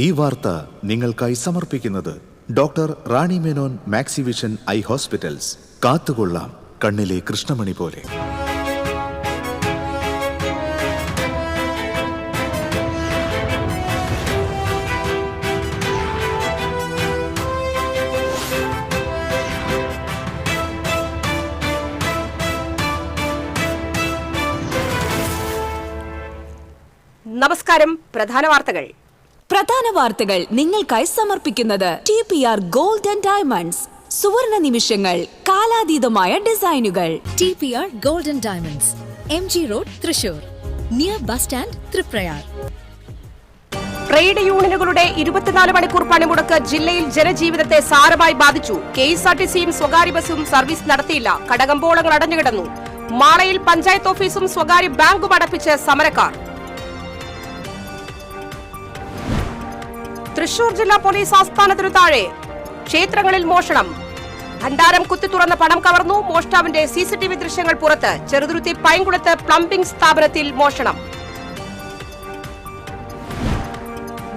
ഈ വാർത്ത നിങ്ങൾക്കായി സമർപ്പിക്കുന്നത് doctor Rani Menon Maxivision I hospitals. കാത്തുകൊള്ളാം കണ്ണിലെ കൃഷ്ണമണി പോലെ. നമസ്കാരം. പ്രധാന വാർത്തകൾ നിങ്ങൾക്കായി സമർപ്പിക്കുന്നത് TPR ഗോൾഡ് ആൻഡ് ഡയമണ്ട്സ്. സുവർണ നിമിഷങ്ങൾ, കാലാതീതമായ ഡിസൈനുകൾ. TPR gold and diamonds, MG road, Thrissur, near bus stand, Triprayar. Trade യൂണിയനുകളുടെ 24 മണിക്കൂർ പണിമുടക്ക് ജില്ലയിൽ ജനജീവിതത്തെ സാരമായി ബാധിച്ചു. KSRTCയും സ്വകാര്യ ബസും സർവീസ് നടത്തിയില്ല. കടകമ്പോളങ്ങൾ അടഞ്ഞുകിടന്നു. മാളയിൽ പഞ്ചായത്ത് ഓഫീസും സ്വകാര്യ ബാങ്കും അടപ്പിച്ച് സമരക്കാർ. തൃശൂർ ജില്ലാ പോലീസ് ആസ്ഥാനത്തിനു താഴെ ക്ഷേത്രങ്ങളിൽ മോഷണം. ഭണ്ഡാരം കുത്തി തുറന്ന് പണം കവർന്നു. മോഷ്ടാവിന്റെ CCTV ദൃശ്യങ്ങൾ പുറത്ത്. ചെറുതുരുത്തി പൈങ്കുളത്ത് പ്ലംബിംഗ് സ്ഥാപനത്തിൽ മോഷണം.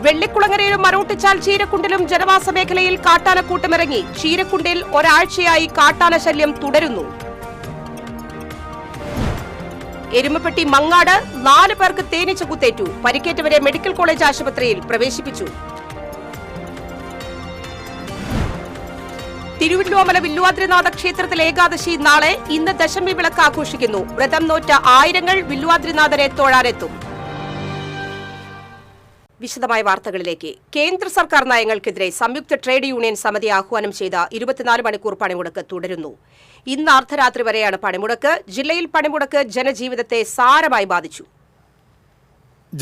വെള്ളിക്കുളങ്ങരയിലും മരോട്ടിച്ചാൽ ചീരക്കുണ്ടിലും ജനവാസ മേഖലയിൽ കാട്ടാനക്കൂട്ടമിറങ്ങി. ചീരക്കുണ്ടിൽ ഒരാഴ്ചയായി കാട്ടാന ശല്യം തുടരുന്നു. എരുമപ്പെട്ടി മങ്ങാട് 4 പേർക്ക് തേനീച്ച കുത്തേറ്റു. പരിക്കേറ്റവരെ മെഡിക്കൽ കോളേജ് ആശുപത്രിയിൽ പ്രവേശിപ്പിച്ചു. തിരുവല്ലോമല വില്ലുവാദ്രിനാഥ ക്ഷേത്രത്തിൽ ഏകാദശി നാളെ. ഇന്ന് ദശമി വിളക്ക് ആഘോഷിക്കുന്നു. വ്രതം നോറ്റ ആയിരങ്ങൾ വില്ലുവാദ്രിനാഥനെ തൊഴാനെത്തും. വിശദമായ വാർത്തകളിലേക്ക്. കേന്ദ്ര സർക്കാർ നയങ്ങൾക്കെതിരെ സംയുക്ത ട്രേഡ് യൂണിയൻ സമിതി ആഹ്വാനം ചെയ്ത 24 മണിക്കൂർ പണിമുടക്ക് തുടരുന്നു. ഇന്ന് അർദ്ധരാത്രി വരെയാണ് പണിമുടക്ക്. ജില്ലയിൽ പണിമുടക്ക് ജനജീവിതത്തെ സാരമായി ബാധിച്ചു.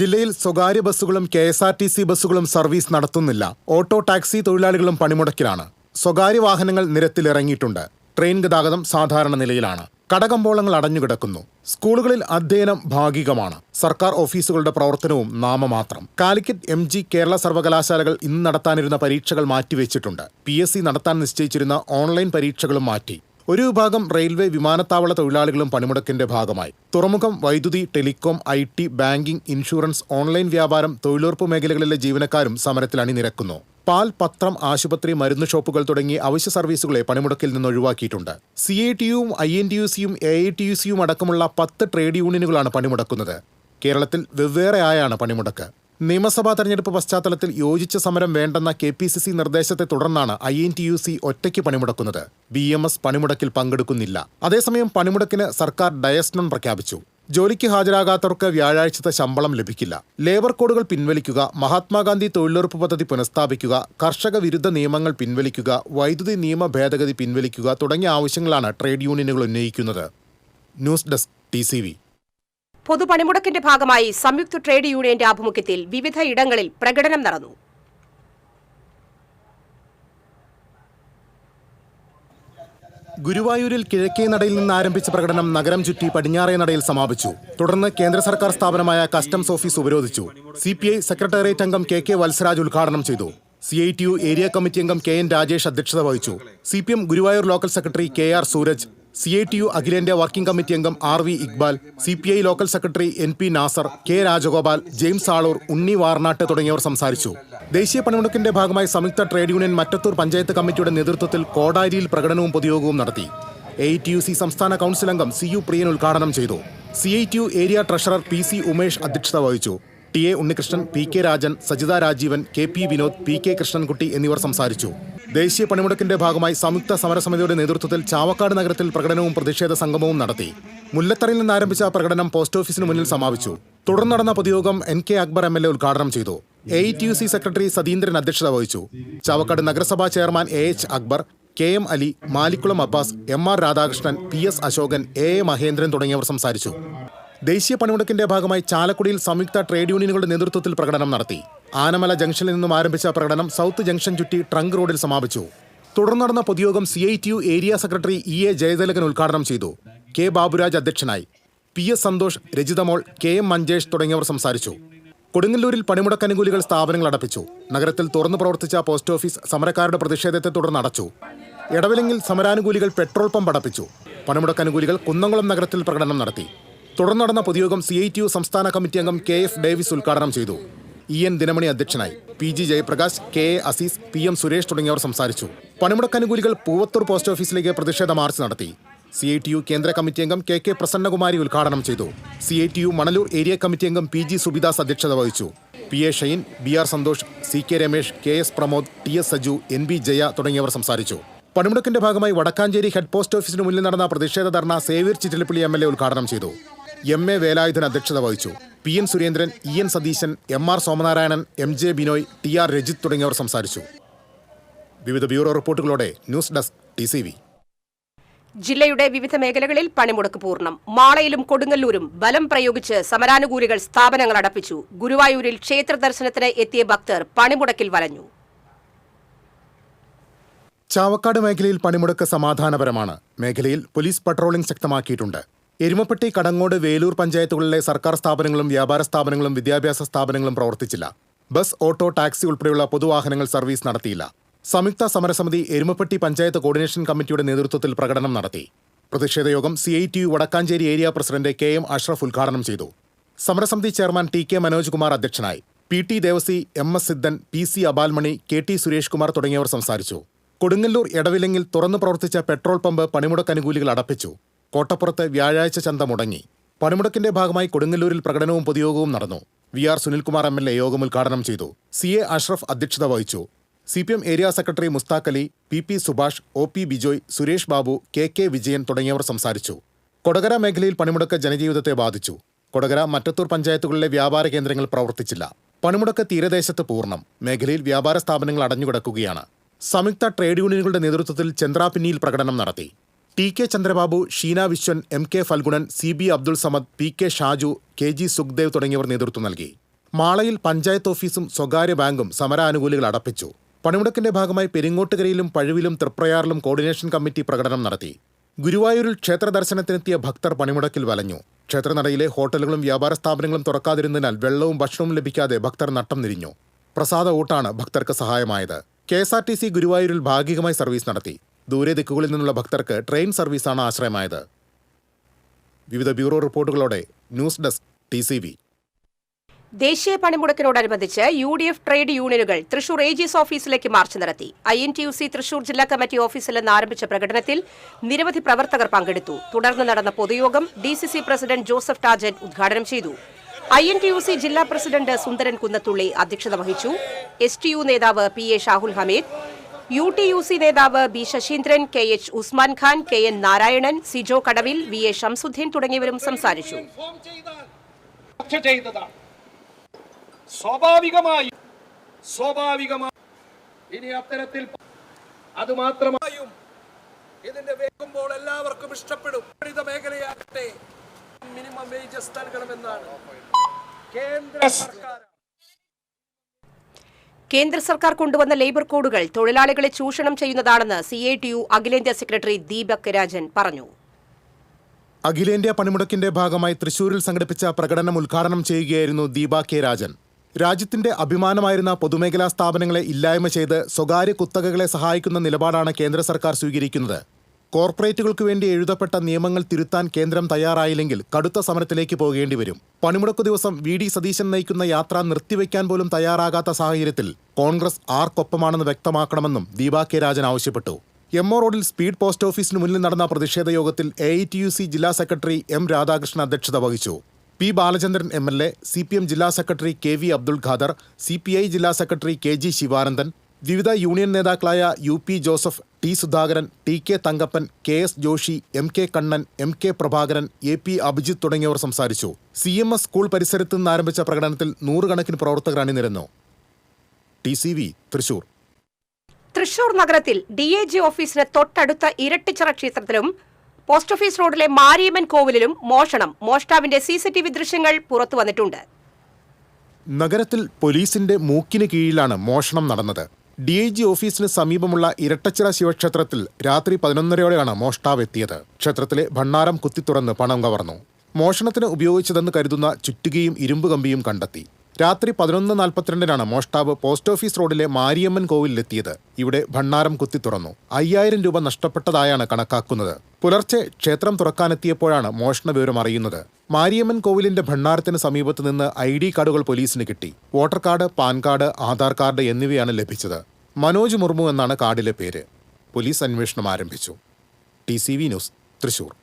ജില്ലയിൽ സ്വകാര്യ ബസ്സുകളും KSRTC ബസ്സുകളും സർവീസ് നടത്തുന്നില്ല. ഓട്ടോ ടാക്സി തൊഴിലാളികളും പണിമുടക്കിലാണ്. സ്വകാര്യ വാഹനങ്ങൾ നിരത്തിലിറങ്ങിയിട്ടുണ്ട്. ട്രെയിൻ ഗതാഗതം സാധാരണ നിലയിലാണ്. കടകമ്പോളങ്ങൾ അടഞ്ഞുകിടക്കുന്നു. സ്കൂളുകളിൽ അധ്യയനം ഭാഗികമാണ്. സർക്കാർ ഓഫീസുകളുടെ പ്രവർത്തനവും നാമമാത്രം. കാലിക്കറ്റ് MG കേരള സർവകലാശാലകൾ ഇന്ന് നടത്താനിരുന്ന പരീക്ഷകൾ മാറ്റിവെച്ചിട്ടുണ്ട്. PSC നടത്താൻ നിശ്ചയിച്ചിരുന്ന ഓൺലൈൻ പരീക്ഷകളും മാറ്റി. ഒരു വിഭാഗം റെയിൽവേ, വിമാനത്താവള തൊഴിലാളികളും പണിമുടക്കിന്റെ ഭാഗമായി. തുറമുഖം, വൈദ്യുതി, telecom, IT, banking, insurance, online വ്യാപാരം, തൊഴിലുറപ്പ് മേഖലകളിലെ ജീവനക്കാരും സമരത്തിൽ അണിനിരക്കുന്നു. പാൽ, പത്രം, ആശുപത്രി, മരുന്ന് ഷോപ്പുകൾ തുടങ്ങി അവശ്യ സർവീസുകളെ പണിമുടക്കിൽ നിന്ന് ഒഴിവാക്കിയിട്ടുണ്ട്. CITUവും INTUCയും AITUCയും അടക്കമുള്ള 10 ട്രേഡ് യൂണിയനുകളാണ് പണിമുടക്കുന്നത്. കേരളത്തിൽ വെവ്വേറെയായാണ് പണിമുടക്ക്. നിയമസഭാ തെരഞ്ഞെടുപ്പ് പശ്ചാത്തലത്തിൽ യോജിച്ച സമരം വേണ്ടെന്ന KPCC നിർദ്ദേശത്തെ തുടർന്നാണ് INTUC ഒറ്റയ്ക്ക് പണിമുടക്കുന്നത്. BMS പണിമുടക്കിൽ പങ്കെടുക്കുന്നില്ല. അതേസമയം പണിമുടക്കിന് സർക്കാർ ഡയസ്നോൺ പ്രഖ്യാപിച്ചു. ജോലിക്ക് ഹാജരാകാത്തവർക്ക് വ്യാഴാഴ്ചത്തെ ശമ്പളം ലഭിക്കില്ല. ലേബർ കോഡുകൾ പിൻവലിക്കുക, മഹാത്മാഗാന്ധി തൊഴിലുറപ്പ് പദ്ധതി പുനഃസ്ഥാപിക്കുക, കർഷക വിരുദ്ധ നിയമങ്ങൾ പിൻവലിക്കുക, വൈദ്യുതി നിയമ ഭേദഗതി പിൻവലിക്കുക തുടങ്ങിയ ആവശ്യങ്ങളാണ് ട്രേഡ് യൂണിയനുകൾ ഉന്നയിക്കുന്നത്. News desk TCV. പൊതുപണിമുടക്കിന്റെ ഭാഗമായി സംയുക്ത ട്രേഡ് യൂണിയന്റെ ആഭിമുഖ്യത്തിൽ വിവിധ ഇടങ്ങളിൽ പ്രകടനം നടന്നു. ഗുരുവായൂരിൽ കിഴക്കേ നടയിൽ നിന്ന് ആരംഭിച്ച പ്രകടനം നഗരം ചുറ്റി പടിഞ്ഞാറേ നടയിൽ സമാപിച്ചു. തുടർന്ന് കേന്ദ്ര സർക്കാർ സ്ഥാപനമായ കസ്റ്റംസ് ഓഫീസ് ഉപരോധിച്ചു. CPI സെക്രട്ടേറിയറ്റ് അംഗം KK വത്സരാജ് ഉദ്ഘാടനം ചെയ്തു. CITU ഏരിയ കമ്മിറ്റി അംഗം KN രാജേഷ് അധ്യക്ഷത വഹിച്ചു. CPM Guruvayur local secretary KR Sooraj, CITU അഖിലേന്ത്യാ വർക്കിംഗ് കമ്മിറ്റി അംഗം RV Iqbal, CPI local secretary NP Nasar, K Rajagopal, James Aloor, Unni Varnattu തുടങ്ങിയവർ സംസാരിച്ചു. ദേശീയ പണിമുടക്കിന്റെ ഭാഗമായി സംയുക്ത ട്രേഡ് യൂണിയൻ മറ്റത്തൂർ പഞ്ചായത്ത് കമ്മിറ്റിയുടെ നേതൃത്വത്തിൽ കോടാരിയിൽ പ്രകടനവും പൊതുയോഗവും നടത്തി. AITUC സംസ്ഥാന കൗൺസിൽ അംഗം CU പ്രിയൻ ഉദ്ഘാടനം ചെയ്തു. CITU area treasurer PC Umesh അധ്യക്ഷത വഹിച്ചു. TA Unnikrishnan, PK Rajan, Sajitha Rajeevan, KP Vinod, PK Krishnankutty എന്നിവർ സംസാരിച്ചു. ദേശീയ പണിമുടക്കിന്റെ ഭാഗമായി സംയുക്ത സമരസമിതിയുടെ നേതൃത്വത്തിൽ ചാവക്കാട് നഗരത്തിൽ പ്രകടനവും പ്രതിഷേധ സംഗമവും നടത്തി. മുല്ലത്തറയിൽ നിന്ന് ആരംഭിച്ച പ്രകടനം പോസ്റ്റ് ഓഫീസിന് മുന്നിൽ സമാപിച്ചു. തുടർന്ന് നടന്ന പൊതുയോഗം NK അക്ബർ MLA ഉദ്ഘാടനം ചെയ്തു. AITUC സെക്രട്ടറി സതീന്ദ്രൻ അധ്യക്ഷത വഹിച്ചു. ചാവക്കാട് നഗരസഭാ chairman AH Akbar, KM Ali, Malikkulam Abbas, MR Radhakrishnan, PS Ashokan, AA Mahendran തുടങ്ങിയവർ സംസാരിച്ചു. ദേശീയ പണിമുടക്കിന്റെ ഭാഗമായി ചാലക്കുടിയിൽ സംയുക്ത ട്രേഡ് യൂണിയനുകളുടെ നേതൃത്വത്തിൽ പ്രകടനം നടത്തി. ആനമല ജംഗ്ഷനിൽ നിന്നും ആരംഭിച്ച പ്രകടനം സൗത്ത് ജംഗ്ഷൻ ചുറ്റി ട്രങ്ക് റോഡിൽ സമാപിച്ചു. തുടർന്ന് നടന്ന പൊതുയോഗം CITU area secretary EA Jayathilakan ഉദ്ഘാടനം ചെയ്തു. K ബാബുരാജ് അധ്യക്ഷനായി. PS സന്തോഷ്, രജിതമോൾ, KM മഞ്ചേഷ് തുടങ്ങിയവർ സംസാരിച്ചു. കൊടുങ്ങല്ലൂരിൽ പണിമുടക്ക് അനുകൂലികൾ സ്ഥാപനങ്ങൾ അടപ്പിച്ചു. നഗരത്തിൽ തുറന്നു പ്രവർത്തിച്ച പോസ്റ്റ് ഓഫീസ് സമരക്കാരുടെ പ്രതിഷേധത്തെ തുടർന്ന് അടച്ചു. എടവിലങ്ങിൽ സമരാനുകൂലികൾ പെട്രോൾ പമ്പ് അടപ്പിച്ചു. പണിമുടക്ക് അനുകൂലികൾ കുന്നംകുളം നഗരത്തിൽ പ്രകടനം നടത്തി. തുടർന്ന് നടന്ന പൊതുയോഗം CITU സംസ്ഥാന കമ്മിറ്റി അംഗം KF ഡേവിസ് ഉദ്ഘാടനം ചെയ്തു. EN ദിനമണി അധ്യക്ഷനായി. PG Jayaprakash, KA Azeez, PM Suresh തുടങ്ങിയവർ സംസാരിച്ചു. പണിമുടക്കനുകൂലികൾ പൂവത്തൂർ പോസ്റ്റ് ഓഫീസിലേക്ക് പ്രതിഷേധ മാർച്ച് നടത്തി. CITU കേന്ദ്ര കമ്മിറ്റി അംഗം KK പ്രസന്നകുമാരി ഉദ്ഘാടനം ചെയ്തു. CITU മണലൂർ ഏരിയ കമ്മിറ്റി അംഗം PG സുബിദാസ് അധ്യക്ഷത വഹിച്ചു. PA Shine, BR Santhosh, CK Ramesh, KS Pramod, TS Saju, NB Jaya തുടങ്ങിയവർ സംസാരിച്ചു. പണിമുടക്കിന്റെ ഭാഗമായി വടക്കാഞ്ചേരി ഹെഡ് പോസ്റ്റ് ഓഫീസിന് മുന്നിൽ നടന്ന പ്രതിഷേധ ധർണ സേവ്യർ ചിറ്റിലപ്പള്ളി MLA ഉദ്ഘാടനം ചെയ്തു. MA വേലായുധൻ അധ്യക്ഷത വഹിച്ചു. PN Surendran, EN Satheesan, MR Somanarayanan, MJ Binoy, TR Rajith തുടങ്ങിയവർ സംസാരിച്ചു. വിവിധ ബ്യൂറോ റിപ്പോർട്ടുകളോടെ ന്യൂസ് ഡെസ്ക് TCV. ജില്ലയുടെ വിവിധ മേഖലകളിൽ പണിമുടക്ക് പൂർണ്ണം. മാളയിലും കൊടുങ്ങല്ലൂരും ബലം പ്രയോഗിച്ച് സമരാനുകൂലികൾ സ്ഥാപനങ്ങൾ അടപ്പിച്ചു. ഗുരുവായൂരിൽ ക്ഷേത്ര ദർശനത്തിന് എത്തിയ ഭക്തർ പണിമുടക്കിൽ വലഞ്ഞു. ചാവക്കാട് മേഖലയിൽ പണിമുടക്ക് സമാധാനപരമാണ്. മേഖലയിൽ പോലീസ് പട്രോളിംഗ് ശക്തമാക്കിയിട്ടുണ്ട്. എരുമപ്പെട്ടി, കടങ്ങോട്, വേലൂർ പഞ്ചായത്തുകളിലെ സർക്കാർ സ്ഥാപനങ്ങളും വ്യാപാര സ്ഥാപനങ്ങളും വിദ്യാഭ്യാസ സ്ഥാപനങ്ങളും പ്രവർത്തിച്ചില്ല. ബസ്, ഓട്ടോ, ടാക്സി ഉൾപ്പെടെയുള്ള പൊതുവാഹനങ്ങൾ സർവീസ് നടത്തിയില്ല. സംയുക്ത സമരസമിതി എരുമപ്പെട്ടി പഞ്ചായത്ത് കോർഡിനേഷൻ കമ്മിറ്റിയുടെ നേതൃത്വത്തിൽ പ്രകടനം നടത്തി. പ്രതിഷേധയോഗം CITU Vadakkanchery area president KM Ashraf ഉദ്ഘാടനം ചെയ്തു. സമരസമിതി ചെയർമാൻ TK മനോജ് കുമാർ അധ്യക്ഷനായി. PT Devasi, MS സിദ്ധൻ, PC അബാൽമണി, KT Suresh Kumar തുടങ്ങിയവർ സംസാരിച്ചു. കൊടുങ്ങല്ലൂർ എടവിലങ്ങിൽ തുറന്നു പ്രവർത്തിച്ച പെട്രോൾ പമ്പ് പണിമുടക്കനുകൂലികൾ അടപ്പിച്ചു. കോട്ടപ്പുറത്ത് വ്യാഴാഴ്ച ചന്ത മുടങ്ങി. പണിമുടക്കിന്റെ ഭാഗമായി കൊടുങ്ങല്ലൂരിൽ പ്രകടനവും പൊതുയോഗവും നടന്നു. VR സുനിൽകുമാർ MLA യോഗം ഉദ്ഘാടനം ചെയ്തു. CA അഷ്റഫ് അധ്യക്ഷത വഹിച്ചു. CPM area secretary Mushtaq Ali, PP Subhash, OP Bijoy, Suresh Babu, KK Vijayan തുടങ്ങിയവർ സംസാരിച്ചു. കൊടകര മേഖലയിൽ പണിമുടക്ക് ജനജീവിതത്തെ ബാധിച്ചു. കൊടകര, മറ്റത്തൂർ പഞ്ചായത്തുകളിലെ വ്യാപാര കേന്ദ്രങ്ങൾ പ്രവർത്തിച്ചില്ല. പണിമുടക്ക് തീരദേശത്ത് പൂർണ്ണം. മേഖലയിൽ വ്യാപാര സ്ഥാപനങ്ങൾ അടഞ്ഞുകിടക്കുകയാണ്. സംയുക്ത ട്രേഡ് യൂണിയനുകളുടെ നേതൃത്വത്തിൽ ചന്ദ്രാപിന്നിയിൽ പ്രകടനം നടത്തി. TK Chandrababu, Sheena Viswan, MK Phalgunan, CB Abdul Samad, PK Shaju, KG Sukhdev തുടങ്ങിയവർ നേതൃത്വം നൽകി. മാളയിൽ പഞ്ചായത്ത് ഓഫീസും സ്വകാര്യ ബാങ്കും സമരാനുകൂലികൾ അടപ്പിച്ചു. പണിമുടക്കിന്റെ ഭാഗമായി പെരിങ്ങോട്ടുകരയിലും പഴുവിലും തൃപ്രയാറിലും കോർഡിനേഷൻ കമ്മിറ്റി പ്രകടനം നടത്തി. ഗുരുവായൂരിൽ ക്ഷേത്ര ദർശനത്തിനെത്തിയ ഭക്തർ പണിമുടക്കിൽ വലഞ്ഞു. ക്ഷേത്രനടയിലെ ഹോട്ടലുകളും വ്യാപാര സ്ഥാപനങ്ങളും തുറക്കാതിരുന്നതിനാൽ വെള്ളവും ഭക്ഷണവും ലഭിക്കാതെ ഭക്തർ നട്ടം തിരിഞ്ഞു. പ്രസാദ ഊട്ടാണ് ഭക്തർക്ക് സഹായമായത്. KSRTC ഗുരുവായൂരിൽ ഭാഗികമായി സർവീസ് നടത്തി. ദൂരെ ദിക്കുകളിൽ നിന്നുള്ള ഭക്തർക്ക് ട്രെയിൻ സർവീസാണ് ആശ്രയമായത്. വിവിധ ബ്യൂറോ റിപ്പോർട്ടുകളോടെ ന്യൂസ് ഡെസ്ക് TCV. ദേശീയ പണിമുടക്കിനോടനുബന്ധിച്ച് UDF ട്രേഡ് യൂണിയനുകൾ തൃശൂർ AGS ഓഫീസിലേക്ക് മാർച്ച് നടത്തി. INTUC തൃശൂർ ജില്ലാ കമ്മിറ്റി ഓഫീസിൽ നിന്ന് ആരംഭിച്ച പ്രകടനത്തിൽ നിരവധി പ്രവർത്തകർ പങ്കെടുത്തു. തുടർന്ന് നടന്ന പൊതുയോഗം DCC പ്രസിഡന്റ് ജോസഫ് ടാജൻ ഉദ്ഘാടനം ചെയ്തു. INTUC ജില്ലാ പ്രസിഡന്റ് സുന്ദരൻ കുന്നത്തുള്ളി അധ്യക്ഷത വഹിച്ചു. STU നേതാവ് PA ഷാഹുൽ ഹമീദ്, UTUC നേതാവ് B Saseendran, KH Usman Khan, KN Narayanan, Sijo കടവിൽ, VA ഷംസുദ്ദീൻ തുടങ്ങിയവരും സംസാരിച്ചു. സ്വാഭാവികമായി ഇനി അത്തരത്തിൽ അത് മാത്രമായും ഇതിന്റെ വേഗമ്പോൾ എല്ലാവർക്കും ഇഷ്ടപ്പെടും. മേഖലയാകട്ടെ മിനിമം വേജസ് നൽകണമെന്നാണ് കേന്ദ്ര സർക്കാർ കൊണ്ടുവന്ന ലേബർ കോഡുകൾ തൊഴിലാളികളെ ചൂഷണം ചെയ്യുന്നതാണെന്ന് CITU അഖിലേന്ത്യാ സെക്രട്ടറി ദീപക് രാജൻ പറഞ്ഞു. അഖിലേന്ത്യാ പണിമുടക്കിന്റെ ഭാഗമായി തൃശൂരിൽ സംഘടിപ്പിച്ച പ്രകടനം ഉദ്ഘാടനം ചെയ്യുകയായിരുന്നു ദീപ K രാജൻ. രാജ്യത്തിന്റെ അഭിമാനമായിരുന്ന പൊതുമേഖലാ സ്ഥാപനങ്ങളെ ഇല്ലായ്മ ചെയ്ത് സ്വകാര്യ കുത്തകകളെ സഹായിക്കുന്ന നിലപാടാണ് കേന്ദ്ര സർക്കാർ സ്വീകരിക്കുന്നത്. കോർപ്പറേറ്റുകൾക്ക് വേണ്ടി എഴുതപ്പെട്ട നിയമങ്ങൾ തിരുത്താൻ കേന്ദ്രം തയ്യാറായില്ലെങ്കിൽ കടുത്ത സമരത്തിലേക്ക് പോകേണ്ടി വരും. പണിമുടക്കു ദിവസം VD സതീശൻ നയിക്കുന്ന യാത്ര നിർത്തിവെക്കാൻ പോലും തയ്യാറാകാത്ത സാഹചര്യത്തിൽ കോൺഗ്രസ് ആർക്കൊപ്പമാണെന്ന് വ്യക്തമാക്കണമെന്നും ദീപ K രാജൻ ആവശ്യപ്പെട്ടു. MO റോഡിൽ സ്പീഡ് പോസ്റ്റ് ഓഫീസിന് മുന്നിൽ നടന്ന പ്രതിഷേധ യോഗത്തിൽ AITUC ജില്ലാ സെക്രട്ടറി M രാധാകൃഷ്ണൻ അധ്യക്ഷത വഹിച്ചു. P ബാലചന്ദ്രൻ MLA, CPM ജില്ലാ secretary KV Abdul Khader, CPI ജില്ലാ സെക്രട്ടറി KG ശിവാനന്ദൻ, വിവിധ യൂണിയൻ നേതാക്കളായ UP Joseph, T Sudhakaran, TK Thankappan, KS Joshy, MK Kannan, MK Prabhakaran, AP Abhijith തുടങ്ങിയവർ സംസാരിച്ചു. CMS സ്കൂൾ പരിസരത്ത് നിന്ന് ആരംഭിച്ച പ്രകടനത്തിൽ 100 കണക്കിന് പ്രവർത്തകർ അണിനിരന്നു. TCV തൃശൂർ. തൃശൂർ നഗരത്തിൽ DAG ഓഫീസിന് തൊട്ടടുത്ത ഇരട്ടിച്ചിറ ക്ഷേത്രത്തിലും പോസ്റ്റ് ഓഫീസ് റോഡിലെ മാരിയമ്മൻ കോവിലിലും മോഷണം. മോഷ്ടാവിന്റെ CCTV ദൃശ്യങ്ങൾ പുറത്തു വന്നിട്ടുണ്ട്. നഗരത്തിൽ പോലീസിന്റെ മൂക്കിന് കീഴിലാണ് മോഷണം നടന്നത്. DIG ഓഫീസിന് സമീപമുള്ള ഇരട്ടച്ചിറ ശിവക്ഷേത്രത്തിൽ രാത്രി 11:30യോടെയാണ് മോഷ്ടാവ് എത്തിയത്. ക്ഷേത്രത്തിലെ ഭണ്ണാരം കുത്തിത്തുറന്ന് പണം കവർന്നു. മോഷണത്തിന് ഉപയോഗിച്ചതെന്ന് കരുതുന്ന ചുറ്റുകയും ഇരുമ്പ് കമ്പിയും കണ്ടെത്തി. രാത്രി 11:42 മോഷ്ടാവ് പോസ്റ്റ് ഓഫീസ് റോഡിലെ മാരിയമ്മൻ കോവിലെത്തിയത്. ഇവിടെ ഭണ്ണാരം കുത്തി തുറന്നു. 5000 രൂപ നഷ്ടപ്പെട്ടതായാണ് കണക്കാക്കുന്നത്. പുലർച്ചെ ക്ഷേത്രം തുറക്കാനെത്തിയപ്പോഴാണ് മോഷണ വിവരം അറിയുന്നത്. മാരിയമ്മൻ കോവിലിന്റെ ഭണ്ണാരത്തിന് സമീപത്ത് നിന്ന് ID കാർഡുകൾ പോലീസിന് കിട്ടി. Voter card, pan card, Aadhaar card എന്നിവയാണ് ലഭിച്ചത്. മനോജ് മുർമു എന്നാണ് കാർഡിലെ പേര്. പോലീസ് അന്വേഷണം ആരംഭിച്ചു. TCV news, Thrissur.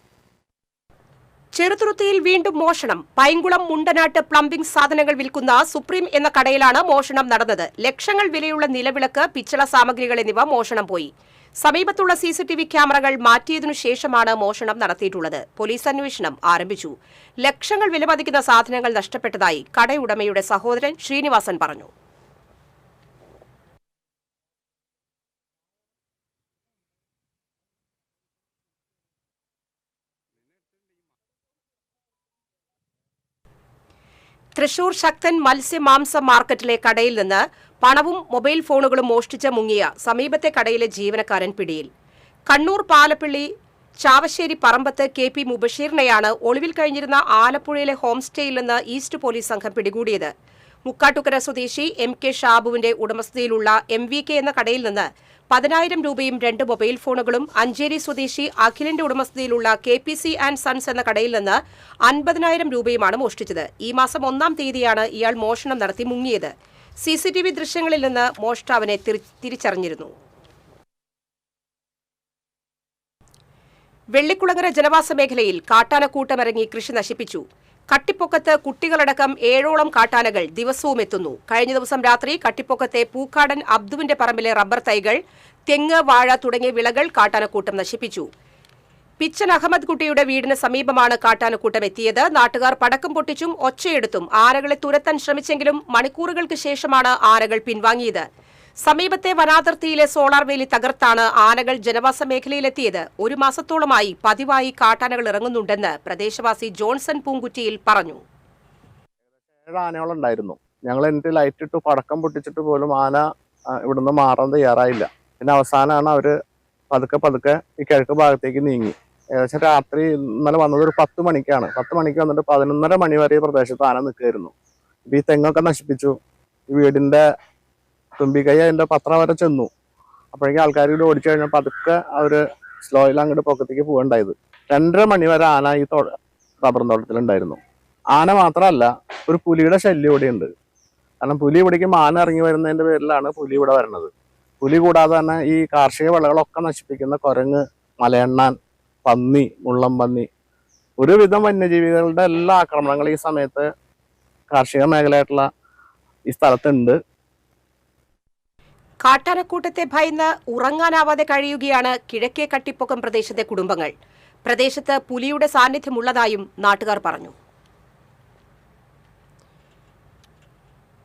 ചെറുതുരുത്തിയിൽ വീണ്ടും മോഷണം. പൈങ്കുളം മുണ്ടനാട്ട് പ്ലംബിംഗ് സാധനങ്ങൾ വിൽക്കുന്ന സുപ്രീം എന്ന കടയിലാണ് മോഷണം നടന്നത്. ലക്ഷങ്ങൾ വിലയുള്ള നിലവിളക്ക്, പിച്ചള സാമഗ്രികൾ എന്നിവ മോഷണം പോയി. സമീപത്തുള്ള CCTV ക്യാമറകൾ മാറ്റിയതിനു ശേഷമാണ് മോഷണം നടത്തിയിട്ടുള്ളത്. പോലീസ് അന്വേഷണം ആരംഭിച്ചു. ലക്ഷങ്ങൾ വിലമതിക്കുന്ന സാധനങ്ങൾ നഷ്ടപ്പെട്ടതായി കടയുടമയുടെ സഹോദരൻ ശ്രീനിവാസൻ പറഞ്ഞു. തൃശൂർ ശക്തൻ മത്സ്യമാംസ മാർക്കറ്റിലെ കടയിൽ നിന്ന് പണവും മൊബൈൽ ഫോണുകളും മോഷ്ടിച്ച് മുങ്ങിയ സമീപത്തെ കടയിലെ ജീവനക്കാരൻ പിടിയിൽ. കണ്ണൂർ പാലപ്പിള്ളി ചാവശ്ശേരി പറമ്പത്ത് KP മുബഷീറിനെയാണ് ഒളിവിൽ കഴിഞ്ഞിരുന്ന ആലപ്പുഴയിലെ ഹോം സ്റ്റേയിൽ നിന്ന് ഈസ്റ്റ് പോലീസ് സംഘം പിടികൂടിയത്. മുക്കാട്ടുകര സ്വദേശി MK ഷാബുവിന്റെ ഉടമസ്ഥതയിലുള്ള MVK എന്ന കടയിൽ നിന്ന് 10,000 രൂപയും 2 മൊബൈൽ ഫോണുകളും, അഞ്ചേരി സ്വദേശി അഖിലിന്റെ ഉടമസ്ഥതയിലുള്ള KPC ആൻഡ് സൺസ് എന്ന കടയിൽ നിന്ന് 50,000 രൂപയുമാണ് മോഷ്ടിച്ചത്. ഈ മാസം 1-ാം തീയതിയാണ് ഇയാൾ മോഷണം നടത്തി മുങ്ങിയത്. CCTV ദൃശ്യങ്ങളിൽ നിന്ന് മോഷ്ടാവിനെ തിരിച്ചറിഞ്ഞിരുന്നു. വെള്ളിക്കുളങ്ങര ജനവാസ മേഖലയിൽ കാട്ടാനക്കൂട്ടമിറങ്ങി കൃഷി നശിപ്പിച്ചു. കട്ടിപ്പൊക്കത്ത് കുട്ടികളടക്കം 7ഓളം കാട്ടാനകൾ ദിവസവും എത്തുന്നു. കഴിഞ്ഞ ദിവസം രാത്രി കട്ടിപ്പൊക്കത്തെ പൂക്കാടൻ അബ്ദുവിന്റെ പറമ്പിലെ റബ്ബർ തൈകൾ, തെങ്ങ്, വാഴ തുടങ്ങിയ വിളകൾ കാട്ടാനക്കൂട്ടം നശിപ്പിച്ചു. പിച്ചൻ അഹമ്മദ് കുട്ടിയുടെ വീടിന് സമീപമാണ് കാട്ടാനക്കൂട്ടം എത്തിയത്. നാട്ടുകാർ പടക്കം പൊട്ടിച്ചും ഒച്ചയെടുത്തും ആനകളെ തുരത്താൻ ശ്രമിച്ചെങ്കിലും മണിക്കൂറുകൾക്ക് ശേഷമാണ് ആനകൾ പിൻവാങ്ങിയത്. സമീപത്തെ വനാതിർത്തിയിലെ സോളാർ വേലി തകർത്താണ് ആനകൾ ജനവാസ മേഖലയിലെത്തിയത്. 1 മാസത്തോളമായി പതിവായി കാട്ടാനകൾ ഇറങ്ങുന്നുണ്ടെന്ന് പ്രദേശവാസി ജോൺസൺ പൂങ്കുറ്റിയിൽ പറഞ്ഞു. 7 ആനകളുണ്ടായിരുന്നു. ഞങ്ങൾ എന്നിട്ട് ലൈറ്റ് ഇട്ടു, പടക്കം പൊട്ടിച്ചിട്ട് പോലും ആന ഇവിടുന്ന് മാറാൻ തയ്യാറായില്ല. പിന്നെ അവസാനമാണ് അവര് പതുക്കെ ഈ കിഴക്ക് ഭാഗത്തേക്ക് നീങ്ങി. ഏകദേശം രാത്രി ഇന്നലെ വന്നത് ഒരു 10 മണിക്കാണ്. 10 മണിക്ക് വന്നിട്ട് 11:30 മണി വരെ പ്രദേശത്ത് ആന നിൽക്കുകയായിരുന്നു. ഈ തെങ്ങൊക്കെ നശിപ്പിച്ചു. ഈ വീടിന്റെ തുമ്പിക്കൈ അതിന്റെ പത്രം വരെ ചെന്നു. അപ്പോഴേക്കും ആൾക്കാർ ഇവിടെ ഓടിച്ചു കഴിഞ്ഞാൽ പതുക്കെ അവര് സ്ലോയിൽ അങ്ങോട്ട് പൊക്കത്തേക്ക് പോകണ്ടായത്. 2:30 മണി വരെ ആന ഈ റബ്ബർ തോട്ടത്തിലുണ്ടായിരുന്നു. ആന മാത്രമല്ല, ഒരു പുലിയുടെ ശല്യം ഇവിടെ ഉണ്ട്. കാരണം പുലി ഇവിടേക്ക് മാന ഇറങ്ങി വരുന്നതിന്റെ പേരിലാണ് പുലി ഇവിടെ വരുന്നത്. പുലി കൂടാതെ തന്നെ ഈ കാർഷിക വിളകളൊക്കെ നശിപ്പിക്കുന്ന കുരങ്ങ്, മലയണ്ണാൻ, പന്നി, മുള്ളം പന്നി, ഒരുവിധം വന്യജീവികളുടെ എല്ലാ ആക്രമണങ്ങളും ഈ സമയത്ത് കാർഷിക മേഖലയായിട്ടുള്ള ഈ സ്ഥലത്തുണ്ട്. കാട്ടാനക്കൂട്ടത്തെ ഭയന്ന് ഉറങ്ങാനാവാതെ കഴിയുകയാണ് കിഴക്കേ കട്ടിപ്പൊക്കം പ്രദേശത്തെ കുടുംബങ്ങൾ. പ്രദേശത്ത് പുലിയുടെ സാന്നിധ്യമുള്ളതായും നാട്ടുകാർ പറഞ്ഞു.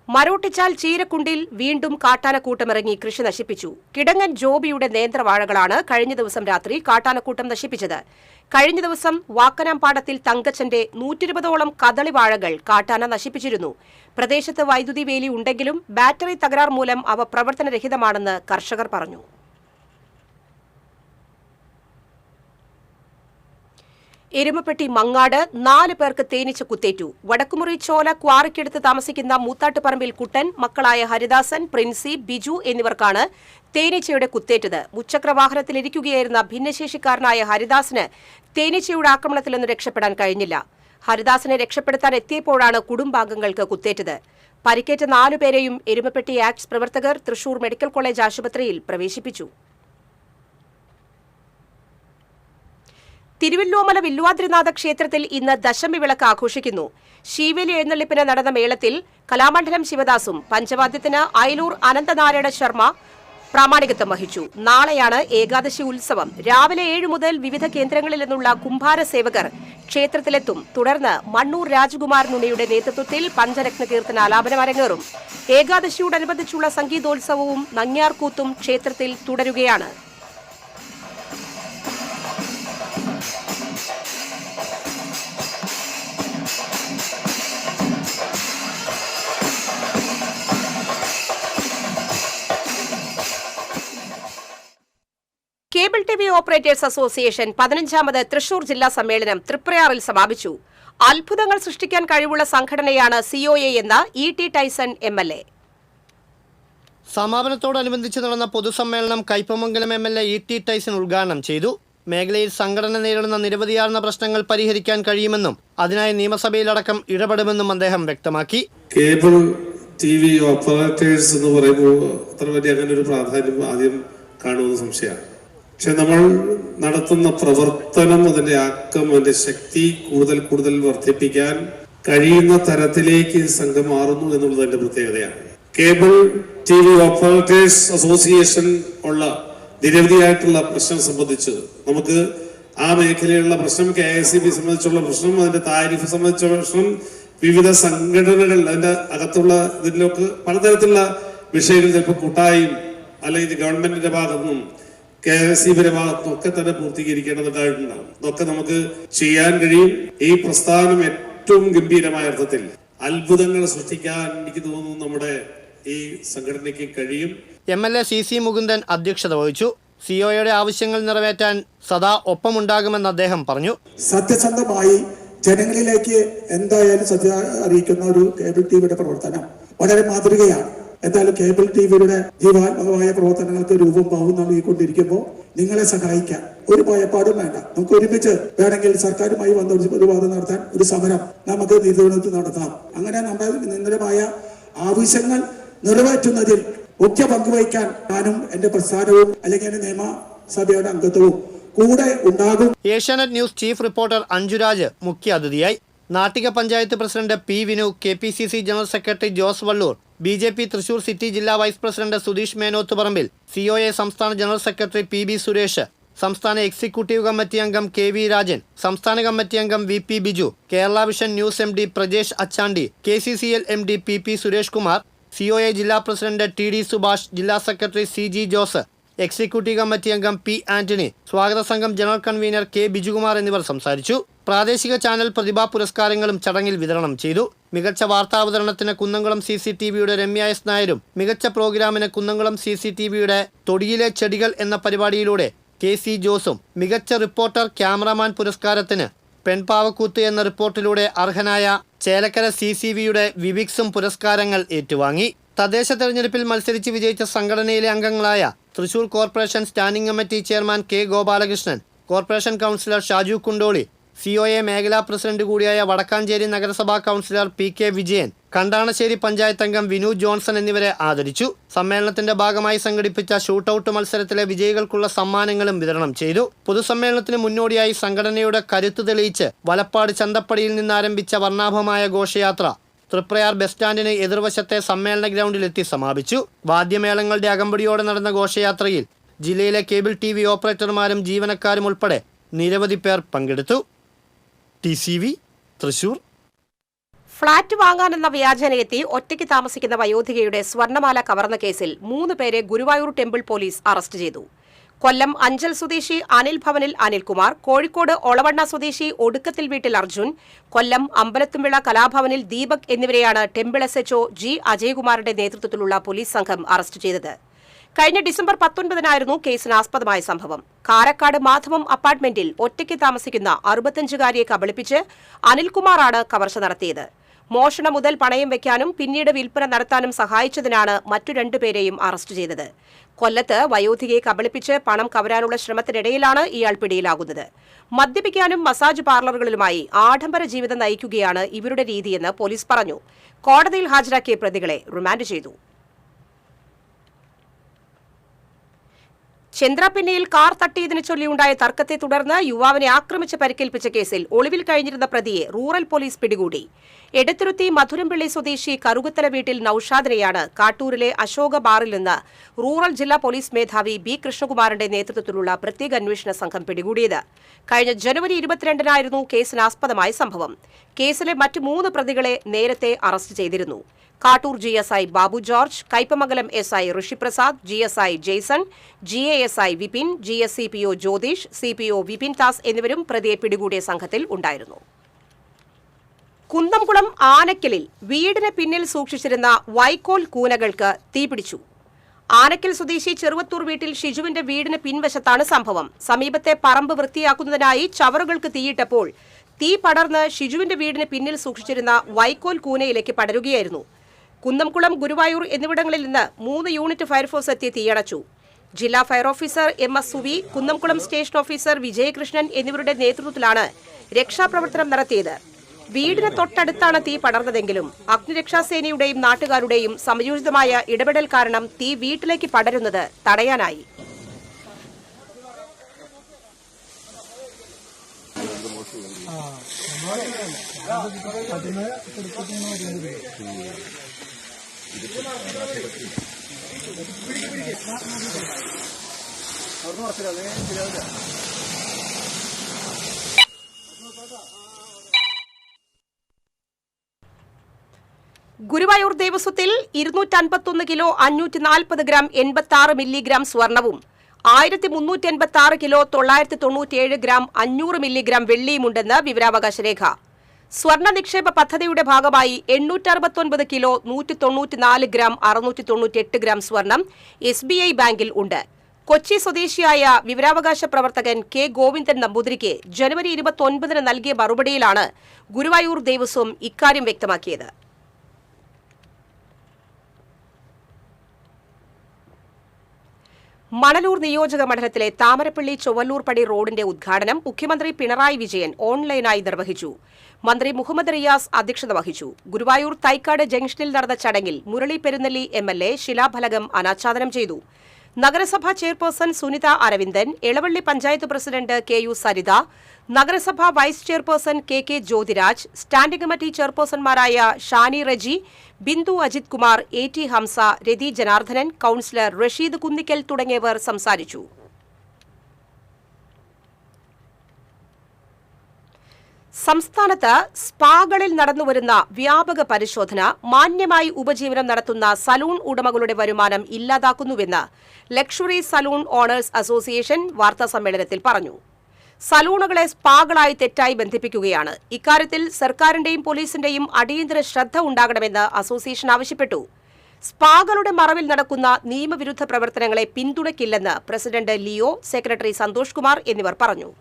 മരോട്ടിച്ചാൽ ചീരക്കുണ്ടിൽ വീണ്ടും കാട്ടാനക്കൂട്ടമിറങ്ങി കൃഷി നശിപ്പിച്ചു. കിടങ്ങൻ ജോബിയുടെ നേന്ത്രവാഴകളാണ് കഴിഞ്ഞ ദിവസം രാത്രി കാട്ടാനക്കൂട്ടം നശിപ്പിച്ചത്. കഴിഞ്ഞ ദിവസം വാക്കനാംപാടത്തിൽ തങ്കച്ചന്റെ 120ഓളം കദളിവാഴകൾ കാട്ടാന നശിപ്പിച്ചിരുന്നു. പ്രദേശത്ത് വൈദ്യുതി വേലി ഉണ്ടെങ്കിലും ബാറ്ററി തകരാർ മൂലം അവ പ്രവർത്തനരഹിതമാണെന്ന് കർഷകർ പറഞ്ഞു. എരുമപ്പെട്ടി മങ്ങാട് 4 പേർക്ക് തേനീച്ച കുത്തേറ്റു. വടക്കുമുറി ചോല ക്വാറിക്കടുത്ത് താമസിക്കുന്ന മൂത്താട്ടുപറമ്പിൽ കുട്ടൻ, മക്കളായ ഹരിദാസൻ, പ്രിൻസി, ബിജു എന്നിവർക്കാണ് തേനീച്ചയുടെ കുത്തേറ്റത്. മുച്ചക്രവാഹനത്തിലിരിക്കുകയായിരുന്ന ഭിന്നശേഷിക്കാരനായ ഹരിദാസിന് തേനീച്ചയുടെ ആക്രമണത്തിൽ നിന്ന് രക്ഷപ്പെടാൻ കഴിഞ്ഞില്ല. ഹരിദാസിനെ രക്ഷപ്പെടുത്താൻ എത്തിയപ്പോഴാണ് കുടുംബാംഗങ്ങൾക്ക് കുത്തേറ്റത്. പരിക്കേറ്റ 4 പേരെയും എരുമപ്പെട്ടി ആക്ട്സ് പ്രവർത്തകർ തൃശൂർ മെഡിക്കൽ കോളേജ് ആശുപത്രിയിൽ പ്രവേശിപ്പിച്ചു. തിരുവല്ലോമല വില്വാദ്രിനാഥ ക്ഷേത്രത്തിൽ ഇന്ന് ദശമി വിളക്ക് ആഘോഷിക്കുന്നു. ശീവേലി എഴുന്നള്ളിപ്പിന് നടന്ന മേളത്തിൽ കലാമണ്ഡലം ശിവദാസും പഞ്ചവാദ്യത്തിന് അയലൂർ അനന്തനാരായണ ശർമ്മ പ്രാമാണികത്വം വഹിച്ചു. നാളെയാണ് ഏകാദശി ഉത്സവം. രാവിലെ 7 മുതൽ വിവിധ കേന്ദ്രങ്ങളിൽ നിന്നുള്ള കുംഭാര സേവകർ ക്ഷേത്രത്തിലെത്തും. തുടർന്ന് മണ്ണൂർ രാജകുമാരനുണ്ണിയുടെ നേതൃത്വത്തിൽ പഞ്ചരത്ന കീർത്തന ആലാപനം അരങ്ങേറും. ഏകാദശിയോടനുബന്ധിച്ചുള്ള സംഗീതോത്സവവും നങ്ങ്യാർകൂത്തും ക്ഷേത്രത്തിൽ തുടരുകയാണ്. കേബിൾ TV ഓപ്പറേറ്റേഴ്സ് അസോസിയേഷൻ 15ാമത് തൃശൂർ ജില്ലാ സമ്മേളനം തൃപ്രയാറിൽ സമാപിച്ചു. അത്ഭുതങ്ങൾ സൃഷ്ടിക്കാൻ കഴിവുള്ള സംഘടനയാണ് COA എന്ന് E.T. Tyson MLA. സമാപനത്തോടനുബന്ധിച്ച് നടന്ന പൊതുസമ്മേളനം കയ്പമംഗലം MLA E.T. ടൈസൺ ഉദ്ഘാടനം ചെയ്തു. മേഖലയിൽ സംഘടന നേരിടുന്ന നിരവധിയാർന്ന പ്രശ്നങ്ങൾ പരിഹരിക്കാൻ കഴിയുമെന്നും അതിനായി നിയമസഭയിലടക്കം ഇടപെടുമെന്നും അദ്ദേഹം വ്യക്തമാക്കി. കേബിൾ TV ഓപ്പറേറ്റേഴ്സ് എന്ന് പറയുമ്പോൾ അത്ര വലിയ അങ്ങനെ ഒരു പ്രാധാന്യം ആദ്യം കാണുമെന്ന് സംശയമാണ്. പക്ഷെ നമ്മൾ നടത്തുന്ന പ്രവർത്തനം, അതിന്റെ ആക്കം, അതിന്റെ ശക്തി കൂടുതൽ വർദ്ധിപ്പിക്കാൻ കഴിയുന്ന തരത്തിലേക്ക് സംഘം മാറുന്നു എന്നുള്ളത് അതിന്റെ പ്രത്യേകതയാണ്. കേബിൾ TV ഓപ്പറേറ്റേഴ്സ് അസോസിയേഷൻ ഉള്ള നിരവധിയായിട്ടുള്ള പ്രശ്നം സംബന്ധിച്ച് നമുക്ക് ആ മേഖലയിലുള്ള പ്രശ്നം, KICB സംബന്ധിച്ചുള്ള പ്രശ്നം, അതിന്റെ താരിഫ് സംബന്ധിച്ചുള്ള പ്രശ്നം, വിവിധ സംഘടനകൾ അതിന്റെ അകത്തുള്ള ഇതിലൊക്കെ പലതരത്തിലുള്ള വിഷയങ്ങൾ ചിലപ്പോൾ കൂട്ടായും അല്ലെങ്കിൽ ഗവൺമെന്റിന്റെ ഭാഗത്തുനിന്നും KICBയുടെ ഭാഗത്തുനിന്നും ഒക്കെ തന്നെ പൂർത്തീകരിക്കേണ്ടതായിട്ടുണ്ടാവും. ഇതൊക്കെ നമുക്ക് ചെയ്യാൻ കഴിയും. ഈ പ്രസ്ഥാനം ഏറ്റവും ഗംഭീരമായ അർത്ഥത്തിൽ അത്ഭുതങ്ങൾ സൃഷ്ടിക്കാൻ എനിക്ക് തോന്നുന്നു നമ്മുടെ ഈ സംഘടനയ്ക്ക് കഴിയും. MLA CC മുകുന്ദൻ അധ്യക്ഷത വഹിച്ചു. COAയുടെ ആവശ്യങ്ങൾ നിറവേറ്റാൻ സദാ ഒപ്പമുണ്ടാകുമെന്ന് അദ്ദേഹം പറഞ്ഞു. സത്യസന്ധമായി ജനങ്ങളിലേക്ക് എന്തായാലും സത്യ അറിയിക്കുന്ന ഒരു കേബിൾ TVയുടെ പ്രവർത്തനം വളരെ മാതൃകയാണ്. എന്തായാലും കേബിൾ TVയുടെ ജീവാത്മകമായ പ്രവർത്തനങ്ങൾക്ക് രൂപം നൽകിക്കൊണ്ടിരിക്കുമ്പോൾ നിങ്ങളെ സഹായിക്കാൻ ഒരു ഭയപ്പാടും വേണ്ട. നമുക്ക് ഒരുമിച്ച് വേണമെങ്കിൽ സർക്കാരുമായി വന്ന ഒരു വാദം നടത്താൻ, ഒരു സമരം നമുക്ക് നീതിപീഠത്തിൽ നടത്താം. അങ്ങനെ നമ്മുടെ നിരന്തരമായ ആവശ്യങ്ങൾ നിറവേറ്റുന്നതിൽ മുഖ്യ പങ്കുവഹിക്കാൻ ഞാനും എന്റെ പ്രസ്ഥാനവും അല്ലെങ്കിൽ എന്റെ നിയമസഭയുടെ അംഗത്വവും കൂടെ ഉണ്ടാകും. Asianet news chief reporter Anjuraj മുഖ്യ അതിഥിയായി. Nattika panchayat president P. Vinu, KPCC general secretary Jose Valloor, BJP Thrissur city ജില്ലാ vice president Sudheesh Menothuparambil, COA സംസ്ഥാന ജനറൽ സെക്രട്ടറി PB സുരേഷ്, സംസ്ഥാന എക്സിക്യൂട്ടീവ് കമ്മിറ്റി അംഗം KV രാജൻ, സംസ്ഥാന കമ്മിറ്റി അംഗം VP Biju, Kerala vision news MD Prajesh Achandi, KCCL MD PP Suresh Kumar, COA ജില്ലാ പ്രസിഡന്റ് TD സുഭാഷ്, ജില്ലാ secretary CG Jose, executive committee അംഗം P. Antony, സ്വാഗത സംഘം ജനറൽ കൺവീനർ K. ബിജുകുമാർ എന്നിവർ സംസാരിച്ചു. പ്രാദേശിക ചാനൽ പ്രതിഭാ പുരസ്കാരങ്ങളും ചടങ്ങിൽ വിതരണം ചെയ്തു. മികച്ച വാർത്താവതരണത്തിന് കുന്നംകുളം CCTVയുടെ രമ്യ S. നായരും, മികച്ച പ്രോഗ്രാമിന് കുന്നംകുളം CCTVയുടെ തൊടിയിലെ ചെടികൾ എന്ന പരിപാടിയിലൂടെ KC ജോസും, മികച്ച റിപ്പോർട്ടർ ക്യാമറാമാൻ പുരസ്കാരത്തിന് പെൺപാവക്കൂത്ത് എന്ന റിപ്പോർട്ടിലൂടെ അർഹനായ ചേലക്കര CCVയുടെ വിവിക്സും പുരസ്കാരങ്ങൾ ഏറ്റുവാങ്ങി. തദ്ദേശ തെരഞ്ഞെടുപ്പിൽ മത്സരിച്ച് വിജയിച്ച സംഘടനയിലെ അംഗങ്ങളായ Thrissur corporation standing committee chairman K. Gopalakrishnan, corporation councillor Shaju Kundoli, COA മേഖലാ പ്രസിഡന്റ് കൂടിയായ വടക്കാഞ്ചേരി നഗരസഭാ കൗൺസിലർ PK വിജയൻ, കണ്ടാണശ്ശേരി പഞ്ചായത്ത് അംഗം വിനു ജോൺസൺ എന്നിവരെ ആദരിച്ചു. സമ്മേളനത്തിന്റെ ഭാഗമായി സംഘടിപ്പിച്ച ഷൂട്ടൌട്ട് മത്സരത്തിലെ വിജയികൾക്കുള്ള സമ്മാനങ്ങളും വിതരണം ചെയ്തു. പൊതുസമ്മേളനത്തിന് മുന്നോടിയായി സംഘടനയുടെ കരുത്ത് തെളിയിച്ച് വലപ്പാട് ചന്തപ്പടിയിൽ നിന്നാരംഭിച്ച വർണ്ണാഭമായ ഘോഷയാത്ര തൃപ്രയാർ ബസ് സ്റ്റാൻഡിന് എതിർവശത്തെ സമ്മേളന ഗ്രൗണ്ടിലെത്തി സമാപിച്ചു. വാദ്യമേളങ്ങളുടെ അകമ്പടിയോടെ നടന്ന ഘോഷയാത്രയിൽ ജില്ലയിലെ കേബിൾ TV ഓപ്പറേറ്റർമാരും ജീവനക്കാരും ഉൾപ്പെടെ നിരവധി പേർ പങ്കെടുത്തു. TCV തൃശൂർ. ഫ്ളാറ്റ് വാങ്ങാനെന്ന വ്യാജനയെത്തി ഒറ്റയ്ക്ക് താമസിക്കുന്ന വയോധികയുടെ സ്വർണ്ണമാല കവർന്ന കേസിൽ 3 പേരെ ഗുരുവായൂർ ടെമ്പിൾ പോലീസ് അറസ്റ്റ് ചെയ്തു. കൊല്ലം അഞ്ചൽ സ്വദേശി അനിൽ ഭവനിൽ അനിൽകുമാർ, കോഴിക്കോട് ഒളവണ്ണ സ്വദേശി ഒടുക്കത്തിൽ വീട്ടിൽ അർജുൻ, കൊല്ലം അമ്പലത്തുംവിള കലാഭവനിൽ ദീപക് എന്നിവരെയാണ് ടെമ്പിൾ SHO G. അജയകുമാറിന്റെ നേതൃത്വത്തിലുള്ള പോലീസ് സംഘം അറസ്റ്റ് ചെയ്തത്. കഴിഞ്ഞ ഡിസംബർ 19-നായിരുന്നു കേസിനാസ്പദമായ സംഭവം. കാരക്കാട് മാധവം അപ്പാർട്ട്മെന്റിൽ ഒറ്റയ്ക്ക് താമസിക്കുന്ന 65-കാരിയെ കബളിപ്പിച്ച് അനിൽകുമാറാണ് കവർച്ച നടത്തിയത്. മോഷണ മുതൽ പണയം വയ്ക്കാനും പിന്നീട് വിൽപ്പന നടത്താനും സഹായിച്ചതിനാണ് മറ്റു 2 പേരെയും അറസ്റ്റ് ചെയ്തത്. കൊല്ലത്ത് വയോധികയെ കബളിപ്പിച്ച് പണം കവരാനുള്ള ശ്രമത്തിനിടയിലാണ് ഇയാൾ പിടിയിലാകുന്നത്. മദ്യപിക്കാനും മസാജ് പാർലറുകളിലുമായി ആഡംബര ജീവിതം നയിക്കുകയാണ് ഇവരുടെ രീതിയെന്ന് പോലീസ് പറഞ്ഞു. കോടതിയിൽ ഹാജരാക്കിയ പ്രതികളെ റിമാൻഡ് ചെയ്തു. ചന്ദ്രാപിന്നിയിൽ കാർ തട്ടിയതിനെ ചൊല്ലിയുണ്ടായ തർക്കത്തെ തുടർന്ന് യുവാവിനെ ആക്രമിച്ച് പരിക്കേൽപ്പിച്ച കേസിൽ ഒളിവിൽ കഴിഞ്ഞിരുന്ന പ്രതിയെ റൂറൽ പോലീസ് പിടികൂടി. എടത്തുരുത്തി മധുരംപിള്ളി സ്വദേശി കറുകത്തല വീട്ടിൽ നൌഷാദിനെയാണ് കാട്ടൂരിലെ അശോക ബാറിൽ നിന്ന് റൂറൽ ജില്ലാ പോലീസ് മേധാവി B. കൃഷ്ണകുമാറിന്റെ നേതൃത്വത്തിലുള്ള പ്രത്യേക അന്വേഷണ സംഘം പിടികൂടിയത്. കഴിഞ്ഞ ജനുവരി 22-നായിരുന്നു കേസിനാസ്പദമായ സംഭവം. കേസിലെ മറ്റ് 3 പ്രതികളെ നേരത്തെ അറസ്റ്റ് ചെയ്തിരുന്നു. Kattoor GSI Babu George, Kaipamangalam SI Rishiprasad, GSI Jaison, GASI Vipin, GSCPO Jyothish, CPO Vipin Das എന്നിവരും പ്രതിയെ പിടികൂടിയ സംഘത്തിൽ ഉണ്ടായിരുന്നു. കുന്നംകുളം ആനക്കലിൽ വീടിന് പിന്നിൽ സൂക്ഷിച്ചിരുന്ന വൈക്കോൽ കൂനകൾക്ക് തീപിടിച്ചു. ആനക്കൽ സ്വദേശി ചെറുവത്തൂർ വീട്ടിൽ ഷിജുവിന്റെ വീടിന് പിൻവശത്താണ് സംഭവം. സമീപത്തെ പറമ്പ് വൃത്തിയാക്കുന്നതിനായി ചവറുകൾക്ക് തീയിട്ടപ്പോൾ തീ പടർന്ന് ഷിജുവിന്റെ വീടിന് പിന്നിൽ സൂക്ഷിച്ചിരുന്ന വൈക്കോൽ കൂനയിലേക്ക് പടരുകയായിരുന്നു. കുന്നംകുളം, ഗുരുവായൂർ എന്നിവിടങ്ങളിൽ നിന്ന് 3 യൂണിറ്റ് ഫയർഫോഴ്സ് എത്തി തീയണച്ചു. ജില്ലാ fire officer MS Suvi, Kunnamkulam station officer Vijayakrishnan എന്നിവരുടെ നേതൃത്വത്തിലാണ് രക്ഷാപ്രവർത്തനം നടത്തിയത്. വീടിന് തൊട്ടടുത്താണ് തീ പടർന്നതെങ്കിലും അഗ്നിരക്ഷാസേനയുടെയും നാട്ടുകാരുടെയും സമയോചിതമായ ഇടപെടൽ കാരണം തീ വീട്ടിലേക്ക് പടരുന്നത് തടയാനായി. ഗുരുവായൂർ ദേവസ്വത്തിൽ 251 കിലോ 540 ഗ്രാം 86 മില്ലിഗ്രാം സ്വർണവും 1386 കിലോ 997 ഗ്രാം 500 മില്ലിഗ്രാം വെള്ളിയുമുണ്ടെന്ന് വിവരാവകാശ രേഖ. സ്വർണ്ണ നിക്ഷേപ പദ്ധതിയുടെ ഭാഗമായി 869 കിലോ 194 ഗ്രാം 698 ഗ്രാം സ്വർണം SBI ബാങ്കിൽ ഉണ്ട്. കൊച്ചി സ്വദേശിയായ വിവരാവകാശ പ്രവർത്തകൻ കെ ഗോവിന്ദൻ നമ്പൂതിരിക്ക് ജനുവരി 29 നൽകിയ മറുപടിയിലാണ് ഗുരുവായൂർ ദേവസ്വം ഇക്കാര്യം വ്യക്തമാക്കിയത്. മണലൂർ നിയോജക മണ്ഡലത്തിലെ താമരപ്പള്ളി ചൊവ്വല്ലൂർപടി റോഡിന്റെ ഉദ്ഘാടനം മുഖ്യമന്ത്രി പിണറായി വിജയൻ ഓൺലൈനായി നിർവഹിച്ചു. മന്ത്രി മുഹമ്മദ് റിയാസ് അധ്യക്ഷത വഹിച്ചു. ഗുരുവായൂർ തൈക്കാട് ജംഗ്ഷനിൽ നടന്ന ചടങ്ങിൽ മുരളി പെരുന്നെല്ലി MLA ശിലാഫലകം അനാച്ഛാദനം ചെയ്തു. നഗരസഭാ chairperson Sunitha Aravindan, Elavally panchayat president KU Saritha, നഗരസഭാ vice chairperson KK Jyothiraj, standing committee ചെയർപേഴ്സൺമാരായ ഷാനി റജി, ബിന്ദു അജിത് കുമാർ, AT ഹംസ, രതി ജനാർദ്ദനൻ, കൌൺസിലർ റഷീദ് കുന്നിക്കൽ തുടങ്ങിയവർ സംസാരിച്ചു. സംസ്ഥാനത്ത് സ്പാകളിൽ നടന്നുവരുന്ന വ്യാപക പരിശോധന മാന്യമായി ഉപജീവനം നടത്തുന്ന സലൂൺ ഉടമകളുടെ വരുമാനം ഇല്ലാതാക്കുന്നുവെന്ന് ലക്ഷറി സലൂൺ ഓണേഴ്സ് അസോസിയേഷൻ വാർത്താസമ്മേളനത്തിൽ പറഞ്ഞു. സലൂണുകളെ സ്പാകളായി തെറ്റായി ബന്ധിപ്പിക്കുകയാണ്. ഇക്കാര്യത്തിൽ സർക്കാരിന്റെയും പോലീസിന്റെയും അടിയന്തര ശ്രദ്ധ ഉണ്ടാകണമെന്ന് അസോസിയേഷൻ ആവശ്യപ്പെട്ടു. സ്പാകളുടെ മറവിൽ നടക്കുന്ന നിയമവിരുദ്ധ പ്രവർത്തനങ്ങളെ പിന്തുണയ്ക്കില്ലെന്ന് president Leo, secretary Santhosh Kumar എന്നിവർ പറഞ്ഞു.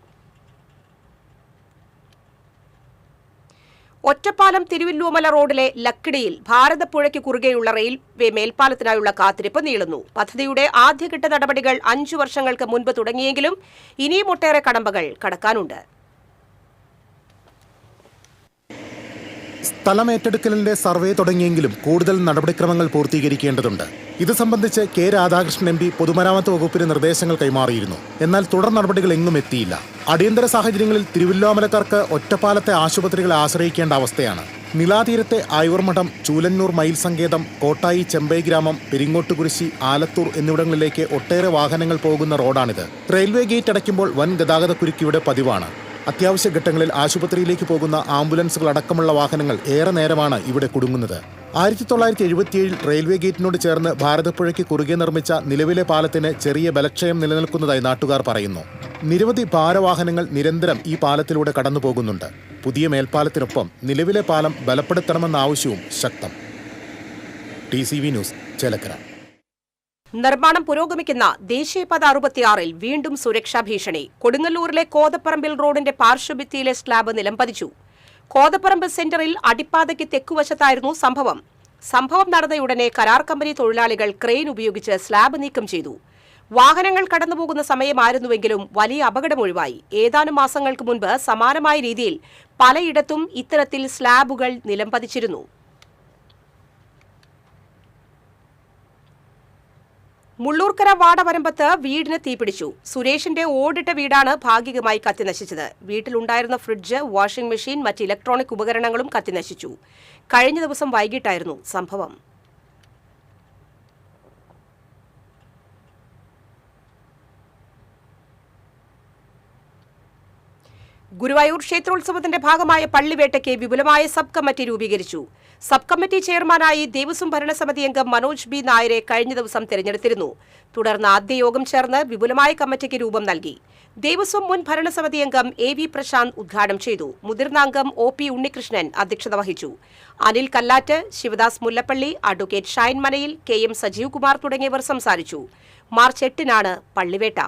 ഒറ്റപ്പാലം തിരുവല്ലോമല റോഡിലെ ലക്കിടിയിൽ ഭാരതപ്പുഴയ്ക്ക് കുറുകെയുള്ള റെയിൽവേ മേൽപ്പാലത്തിനായുള്ള കാത്തിരിപ്പ് നീളുന്നു. പദ്ധതിയുടെ ആദ്യഘട്ട നടപടികൾ 5 വർഷങ്ങൾക്ക് മുൻപ് തുടങ്ങിയെങ്കിലും ഇനിയും ഒട്ടേറെ കടമ്പകൾ കടക്കാനുണ്ട്. സ്ഥലമേറ്റെടുക്കലിന്റെ സർവേ തുടങ്ങിയെങ്കിലും കൂടുതൽ നടപടിക്രമങ്ങൾ പൂർത്തീകരിക്കേണ്ടതുണ്ട്. ഇത് സംബന്ധിച്ച് കെ രാധാകൃഷ്ണൻ MP പൊതുമരാമത്ത് വകുപ്പിന് നിർദ്ദേശങ്ങൾ കൈമാറിയിരുന്നു. എന്നാൽ തുടർ നടപടികൾ എങ്ങും എത്തിയില്ല. അടിയന്തര സാഹചര്യങ്ങളിൽ തിരുവല്ലോമലക്കാർക്ക് ഒറ്റപ്പാലത്തെ ആശുപത്രികളെ ആശ്രയിക്കേണ്ട അവസ്ഥയാണ്. നിലാതീരത്തെ ആയൂർമഠം, ചൂലന്നൂർ മയിൽ സങ്കേതം, കോട്ടായി ചെമ്പൈ ഗ്രാമം, പെരിങ്ങോട്ടുകുരിശി, ആലത്തൂർ എന്നിവിടങ്ങളിലേക്ക് ഒട്ടേറെ വാഹനങ്ങൾ പോകുന്ന റോഡാണിത്. റെയിൽവേ ഗേറ്റ് അടയ്ക്കുമ്പോൾ വൻ ഗതാഗതക്കുരുക്ക് ഇവിടെ പതിവാണ്. അത്യാവശ്യ ഘട്ടങ്ങളിൽ ആശുപത്രിയിലേക്ക് പോകുന്ന ആംബുലൻസുകൾ അടക്കമുള്ള വാഹനങ്ങൾ ഏറെ നേരമാണ് ഇവിടെ കുടുങ്ങുന്നത്. 1977 റെയിൽവേ ഗേറ്റിനോട് ചേർന്ന് ഭാരതപ്പുഴയ്ക്ക് കുറുകെ നിർമ്മിച്ച നിലവിലെ പാലത്തിന് ചെറിയ ബലക്ഷയം നിലനിൽക്കുന്നതായി നാട്ടുകാർ പറയുന്നു. നിരവധി ഭാരവാഹനങ്ങൾ നിരന്തരം ഈ പാലത്തിലൂടെ കടന്നുപോകുന്നുണ്ട്. പുതിയ മേൽപ്പാലത്തിനൊപ്പം നിലവിലെ പാലം ബലപ്പെടുത്തണമെന്ന ആവശ്യവും ശക്തം. TCV news, Chelakkara. നിർമ്മാണം പുരോഗമിക്കുന്ന ദേശീയപാത 66-ൽ വീണ്ടും സുരക്ഷാ ഭീഷണി. കൊടുങ്ങല്ലൂരിലെ കോതപ്പറമ്പിൽ റോഡിന്റെ പാർശ്വഭിത്തിയിലെ സ്ലാബ് നിലംപതിച്ചു. കോതപ്പറമ്പ് സെന്ററിൽ അടിപ്പാതയ്ക്ക് തെക്കുവശത്തായിരുന്നു സംഭവം നടന്നയുടനെ കരാർ കമ്പനി തൊഴിലാളികൾ ക്രെയിൻ ഉപയോഗിച്ച് സ്ലാബ് നീക്കം ചെയ്തു. വാഹനങ്ങൾ കടന്നുപോകുന്ന സമയമായിരുന്നുവെങ്കിലും വലിയ അപകടമൊഴിവായി. ഏതാനും മാസങ്ങൾക്ക് മുൻപ് സമാനമായ രീതിയിൽ പലയിടത്തും ഇത്തരത്തിൽ സ്ലാബുകൾ നിലംപതിച്ചിരുന്നു. മുള്ളൂർക്കര വാടവരമ്പത്ത് വീടിന് തീപിടിച്ചു. സുരേഷിന്റെ ഓടിട്ട വീടാണ് ഭാഗികമായി കത്തിനശിച്ചത്. വീട്ടിലുണ്ടായിരുന്ന ഫ്രിഡ്ജ്, വാഷിംഗ് മെഷീൻ, മറ്റ് ഇലക്ട്രോണിക് ഉപകരണങ്ങളും കത്തിനശിച്ചു. കഴിഞ്ഞ ദിവസം വൈകിട്ടായിരുന്നു സംഭവം. ഗുരുവായൂർ ക്ഷേത്രോത്സവത്തിന്റെ ഭാഗമായ പള്ളിവേട്ടയ്ക്ക് വിപുലമായ സബ് കമ്മിറ്റി രൂപീകരിച്ചു. സബ് കമ്മിറ്റി ചെയർമാനായി ദേവസ്വം ഭരണസമിതി അംഗം മനോജ് B. നായരെ കഴിഞ്ഞ ദിവസം തെരഞ്ഞെടുത്തിരുന്നു. തുടർന്ന് ആദ്യ യോഗം ചേർന്ന് വിപുലമായ കമ്മിറ്റിക്ക് രൂപം നൽകി. ദേവസ്വം മുൻ ഭരണസമിതി അംഗം AV പ്രശാന്ത് ഉദ്ഘാടനം ചെയ്തു. മുതിർന്ന അംഗം OP ഉണ്ണികൃഷ്ണൻ അധ്യക്ഷത വഹിച്ചു. അനിൽ കല്ലാറ്റ്, ശിവദാസ് മുല്ലപ്പള്ളി, അഡ്വക്കേറ്റ് ഷൈൻ മനയിൽ, KM സജീവ് കുമാർ തുടങ്ങിയവർ സംസാരിച്ചു. മാർച്ച് 8-നാണ് പള്ളിവേട്ട.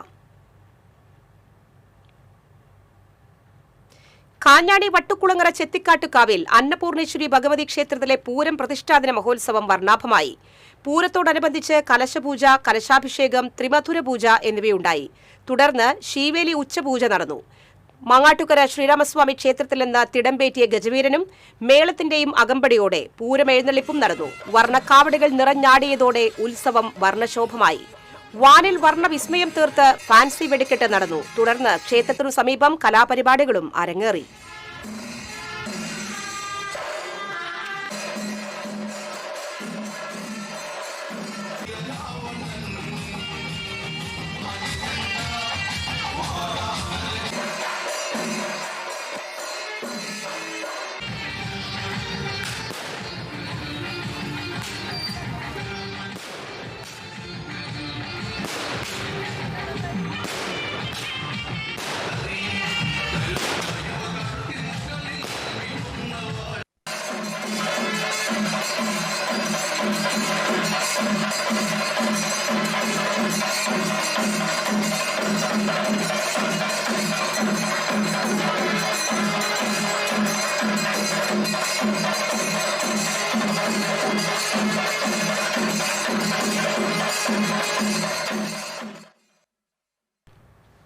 കാഞ്ഞാണി വട്ടുകുളങ്ങര ചെത്തിക്കാട്ടുകാവിൽ അന്നപൂർണേശ്വരി ഭഗവതി ക്ഷേത്രത്തിലെ പൂരം പ്രതിഷ്ഠാദിന മഹോത്സവം വർണ്ണാഭമായി. പൂരത്തോടനുബന്ധിച്ച് കലശപൂജ, കലശാഭിഷേകം, ത്രിമധുര പൂജ എന്നിവയുണ്ടായി. തുടർന്ന് ശീവേലി ഉച്ചപൂജ നടന്നു. മാങ്ങാട്ടുകര ശ്രീരാമസ്വാമി ക്ഷേത്രത്തിൽ നിന്ന് തിടമ്പേറ്റിയ ഗജവീരനും മേളത്തിന്റെയും അകമ്പടിയോടെ പൂരമെഴുന്നള്ളിപ്പും നടന്നു. വർണ്ണക്കാവടികൾ നിറഞ്ഞാടിയതോടെ ഉത്സവം വർണ്ണശോഭമായി. വാനിൽ വർണ്ണവിസ്മയം തീർത്ത് ഫാൻസി വെടിക്കെട്ട് നടന്നു. തുടർന്ന് ക്ഷേത്രത്തിനു സമീപം കലാപരിപാടികളും അരങ്ങേറി.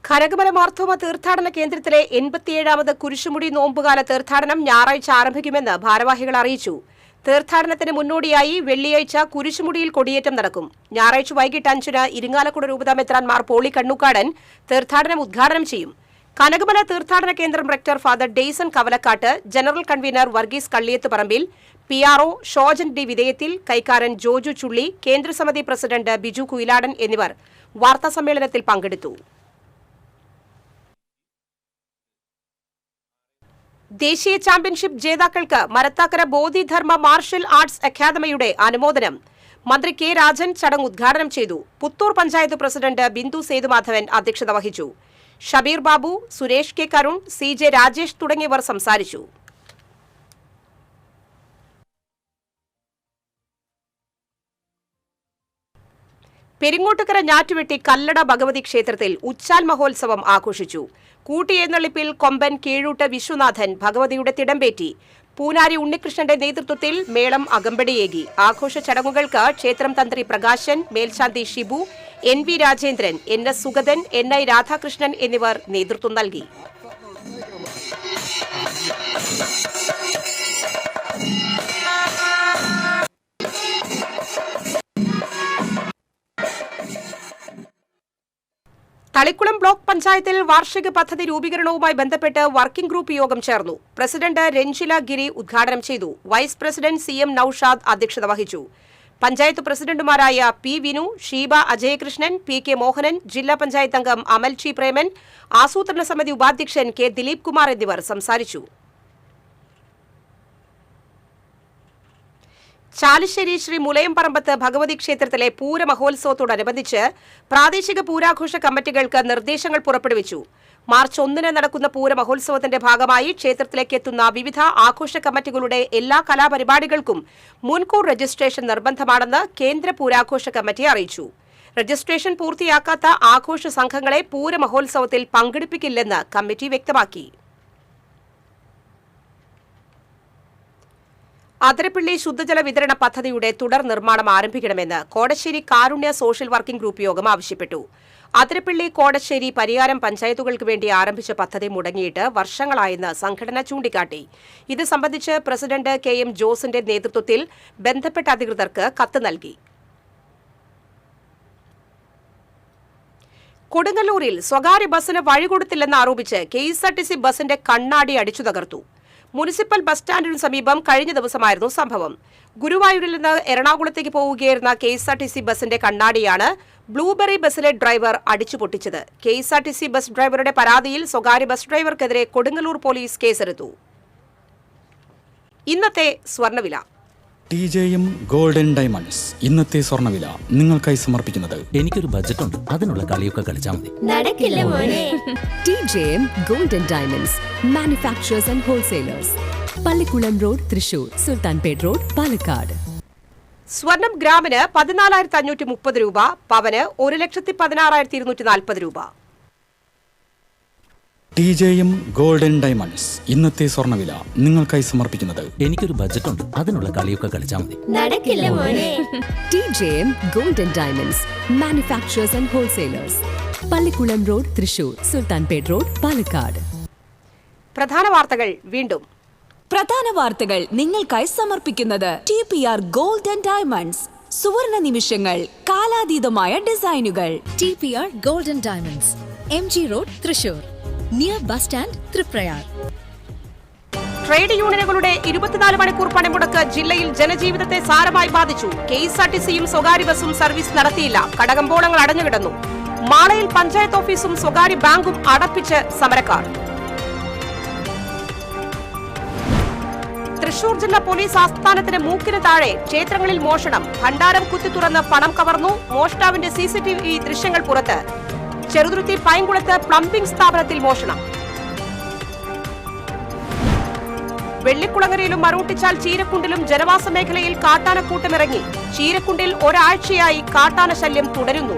കനകമല മാർത്തോമ തീർത്ഥാടന കേന്ദ്രത്തിലെ 87ാമത് കുരിശുമുടി നോമ്പുകാല തീർത്ഥാടനം ഞായറാഴ്ച ആരംഭിക്കുമെന്ന് ഭാരവാഹികൾ അറിയിച്ചു. തീർത്ഥാടനത്തിന് മുന്നോടിയായി വെള്ളിയാഴ്ച കുരിശുമുടിയിൽ കൊടിയേറ്റം നടക്കും. ഞായറാഴ്ച വൈകിട്ട് 5-ന് ഇരിങ്ങാലക്കുട രൂപതാ മെത്രാൻമാർ പോളി കണ്ണൂക്കാടൻ തീർത്ഥാടനം ഉദ്ഘാടനം ചെയ്യും. കനകമല തീർത്ഥാടന കേന്ദ്രം rector father Daison Kavalakkat, general convener Varghese Kalliyath Parambil, PRO Shojan D Vidheyathil, കൈക്കാരൻ ജോജു ചുള്ളി, കേന്ദ്രസമിതി പ്രസിഡന്റ് ബിജു കുയിലാടൻ എന്നിവർ വാർത്താസമ്മേളനത്തിൽ പങ്കെടുത്തു. ദേശീയ ചാമ്പ്യൻഷിപ്പ് ജേതാക്കൾക്ക് മരത്താക്കര ബോധിധർമ്മ മാർഷൽ ആർട്സ് അക്കാദമിയുടെ അനുമോദനം. മന്ത്രി കെ രാജൻ ചടങ്ങ് ഉദ്ഘാടനം ചെയ്തു. പുത്തൂർ പഞ്ചായത്ത് പ്രസിഡന്റ് ബിന്ദു സേതുമാധവൻ അധ്യക്ഷത വഹിച്ചു. ഷബീർ ബാബു, സുരേഷ് കെ കരുൺ, CJ രാജേഷ് തുടങ്ങിയവർ സംസാരിച്ചു. പെരിങ്ങോട്ടുകര ഞാറ്റുവെട്ടി കല്ലട ഭഗവതി ക്ഷേത്രത്തിൽ ഉച്ചാൽ മഹോത്സവം ആഘോഷിച്ചു. കൂട്ടിയെഴുന്നള്ളിപ്പിൽ കൊമ്പൻ കീഴൂട്ട് വിശ്വനാഥൻ ഭഗവതിയുടെ തിടമ്പേറ്റി. പൂനാരി ഉണ്ണികൃഷ്ണന്റെ നേതൃത്വത്തിൽ മേളം അകമ്പടിയേകി. ആഘോഷ ചടങ്ങുകൾക്ക് ക്ഷേത്രം തന്ത്രി പ്രകാശൻ, മേൽശാന്തി Shibu, NV Rajendran, NS Sugathan, NI Radhakrishnan എന്നിവർ നേതൃത്വം നൽകി. തളിക്കുളം ബ്ലോക്ക് പഞ്ചായത്തിൽ വാർഷിക പദ്ധതി രൂപീകരണവുമായി ബന്ധപ്പെട്ട് വർക്കിംഗ് ഗ്രൂപ്പ് യോഗം ചേർന്നു. പ്രസിഡന്റ് രഞ്ജില ഗിരി ഉദ്ഘാടനം ചെയ്തു. വൈസ് പ്രസിഡന്റ് CM നൌഷാദ് അധ്യക്ഷത വഹിച്ചു. പഞ്ചായത്ത് പ്രസിഡന്റുമാരായ P വിനു, ഷീബ അജയകൃഷ്ണൻ, PK മോഹനൻ, ജില്ലാ പഞ്ചായത്ത് അംഗം അമൽ G പ്രേമൻ, ആസൂത്രണ സമിതി ഉപാധ്യക്ഷൻ K ദിലീപ് കുമാർ എന്നിവർ സംസാരിച്ചു. ചാലിശ്ശേരി ശ്രീ മുലയംപറമ്പത്ത് ഭഗവതി ക്ഷേത്രത്തിലെ പൂരമഹോത്സവത്തോടനുബന്ധിച്ച് പ്രാദേശിക പൂരാഘോഷ കമ്മിറ്റികൾക്ക് നിർദ്ദേശങ്ങൾ പുറപ്പെടുവിച്ചു. മാർച്ച് 1-ന് നടക്കുന്ന പൂരമഹോത്സവത്തിന്റെ ഭാഗമായി ക്ഷേത്രത്തിലേക്ക് എത്തുന്ന വിവിധ ആഘോഷ കമ്മിറ്റികളുടെ എല്ലാ കലാപരിപാടികൾക്കും മുൻകൂർ രജിസ്ട്രേഷൻ നിർബന്ധമാണെന്ന് കേന്ദ്ര പൂരാഘോഷ കമ്മിറ്റി അറിയിച്ചു. രജിസ്ട്രേഷൻ പൂർത്തിയാക്കാത്ത ആഘോഷ സംഘങ്ങളെ പൂരമഹോത്സവത്തിൽ പങ്കെടുപ്പിക്കില്ലെന്ന് കമ്മിറ്റി വ്യക്തമാക്കി. അതിരപ്പിള്ളി ശുദ്ധജല വിതരണ പദ്ധതിയുടെ തുടർ നിർമ്മാണം ആരംഭിക്കണമെന്ന് കോടശ്ശേരി കാരുണ്യ സോഷ്യൽ വർക്കിംഗ് ഗ്രൂപ്പ് യോഗം ആവശ്യപ്പെട്ടു. അതിരപ്പിള്ളി, കോടശ്ശേരി, പരിയാരം പഞ്ചായത്തുകൾക്ക് വേണ്ടി ആരംഭിച്ച പദ്ധതി മുടങ്ങിയിട്ട് വർഷങ്ങളായെന്ന് സംഘടന ചൂണ്ടിക്കാട്ടി. ഇത് സംബന്ധിച്ച് പ്രസിഡന്റ് KM ജോസിന്റെ നേതൃത്വത്തിൽ ബന്ധപ്പെട്ട അധികൃതർക്ക് കത്ത് നൽകി. കൊടുങ്ങല്ലൂരിൽ സ്വകാര്യ ബസ്സിന് വഴികൊടുത്തില്ലെന്ന് ആരോപിച്ച് KSRTC ബസിന്റെ കണ്ണാടി അടിച്ചു തകർത്തു. മുനിസിപ്പൽ ബസ് സ്റ്റാൻഡിനു സമീപം കഴിഞ്ഞ ദിവസമായിരുന്നു സംഭവം. ഗുരുവായൂരിൽ നിന്ന് എറണാകുളത്തേക്ക് പോവുകയായിരുന്ന KSRTC ബസിന്റെ കണ്ണാടിയാണ് ബ്ലൂബെറി ബസ്സിലെ ഡ്രൈവർ അടിച്ചു പൊട്ടിച്ചത്. KSRTC ബസ് ഡ്രൈവറുടെ പരാതിയിൽ സ്വകാര്യ ബസ് ഡ്രൈവർക്കെതിരെ കൊടുങ്ങല്ലൂർ പോലീസ് കേസെടുത്തു. ഇന്നത്തെ സ്വർണ്ണവില. TJM ഗോൾഡൻ ഡയമണ്ട്സ് ഇന്നത്തെ സ്വർണ്ണവില നിങ്ങൾക്കായി സമർപ്പിക്കുന്നത്. എനിക്കൊരു ബജറ്റ് ഉണ്ട്, അതിനുള്ള കളിയൊക്കെ കളിച്ചാൽ മതി. നടക്കില്ല മോനെ. TJM golden diamonds manufacturers and wholesalers, Pallikulam road, Thrissur, Sultanpet road, Palakkad. സ്വർണം ഗ്രാമിന് 14,530 രൂപ, പവന് 1,16,240 രൂപ. TJM ഗോൾഡൻ ഡയമണ്ട്സ് ഇന്നത്തെ സ്വർണ്ണവില നിങ്ങൾക്കായി സമർപ്പിക്കുന്നത് എനിക്കൊരു ബജറ്റുണ്ട്, അതിനുള്ള കളിയൊക്കെ കളിച്ചാൽ മതി. നടക്കില്ല മോനെ. TJM Golden Diamonds, Manufacturers and Wholesalers. Pallikulam road, Thrissur. Sultanpet road, Palakkad. പ്രധാന വാർത്തകൾ വീണ്ടും. പ്രധാന വാർത്തകൾ നിങ്ങൾക്കായി സമർപ്പിക്കുന്നത് TPR Golden Diamonds. സുവർണ നിമിഷങ്ങൾ, കാലാതീതമായ ഡിസൈനുകൾ. TPR Golden Diamonds, MG Road, Thrissur. Near bus stand, Triprayar. Trade യൂണിയനുകളുടെ 24 മണിക്കൂർ പണിമുടക്ക് ജില്ലയിൽ ജനജീവിതത്തെ സാരമായി ബാധിച്ചു. KSRTCയും സ്വകാര്യ ബസും സർവീസ് നടത്തിയില്ല. കടകമ്പോളങ്ങൾ അടഞ്ഞുകിടന്നു. മാളയിൽ പഞ്ചായത്ത് ഓഫീസും സ്വകാര്യ ബാങ്കും അടപ്പിച്ച് സമരക്കാർ. തൃശൂർ ജില്ലാ പോലീസ് ആസ്ഥാനത്തിന് മൂക്കിന് താഴെ ക്ഷേത്രങ്ങളിൽ മോഷണം. ഭണ്ഡാരം കുത്തി തുറന്ന് പണം കവർന്നു. മോഷ്ടാവിന്റെ CCTV ദൃശ്യങ്ങൾ പുറത്ത്. ചെറുതുരുത്തി പൈങ്കുളത്ത് പ്ലംബിംഗ് സ്ഥാപനത്തിൽ മോഷണം. വെള്ളിക്കുളങ്ങരയിലും മറൂട്ടിച്ചാൽ ചീരക്കുണ്ടിലും ജനവാസ മേഖലയിൽ കാട്ടാനക്കൂട്ടമിറങ്ങി. ചീരക്കുണ്ടിൽ ഒരാഴ്ചയായി കാട്ടാന ശല്യം തുടരുന്നു.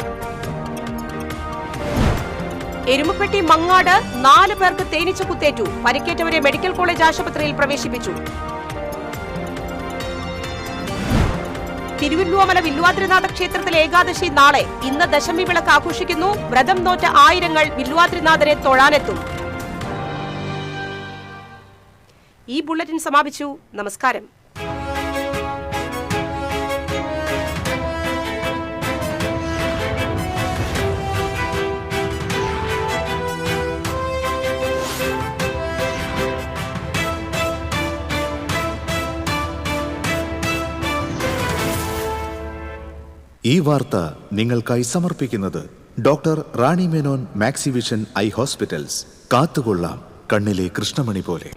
എരുമപ്പെട്ടി മങ്ങാട് 4 പേർക്ക് തേനീച്ച കുത്തേറ്റു. പരിക്കേറ്റവരെ മെഡിക്കൽ കോളേജ് ആശുപത്രിയിൽ പ്രവേശിപ്പിച്ചു. തിരുവല്ലുവമല വില്വാദ്രിനാഥ ക്ഷേത്രത്തിലെ ഏകാദശി നാളെ. ഇന്ന് ദശമി വിളക്ക് ആഘോഷിക്കുന്നു. വ്രതം നോറ്റ ആയിരങ്ങൾ വില്വാദ്രിനാഥനെ തൊഴാനെത്തും. ഈ ബുള്ളറ്റിൻ സമാപിച്ചു. നമസ്കാരം. ഈ വാർത്ത നിങ്ങൾക്കായി സമർപ്പിക്കുന്നത് doctor Rani Menon Maxivision I hospitals. കാത്തുകൊള്ളാം കണ്ണിലെ കൃഷ്ണമണി പോലെ.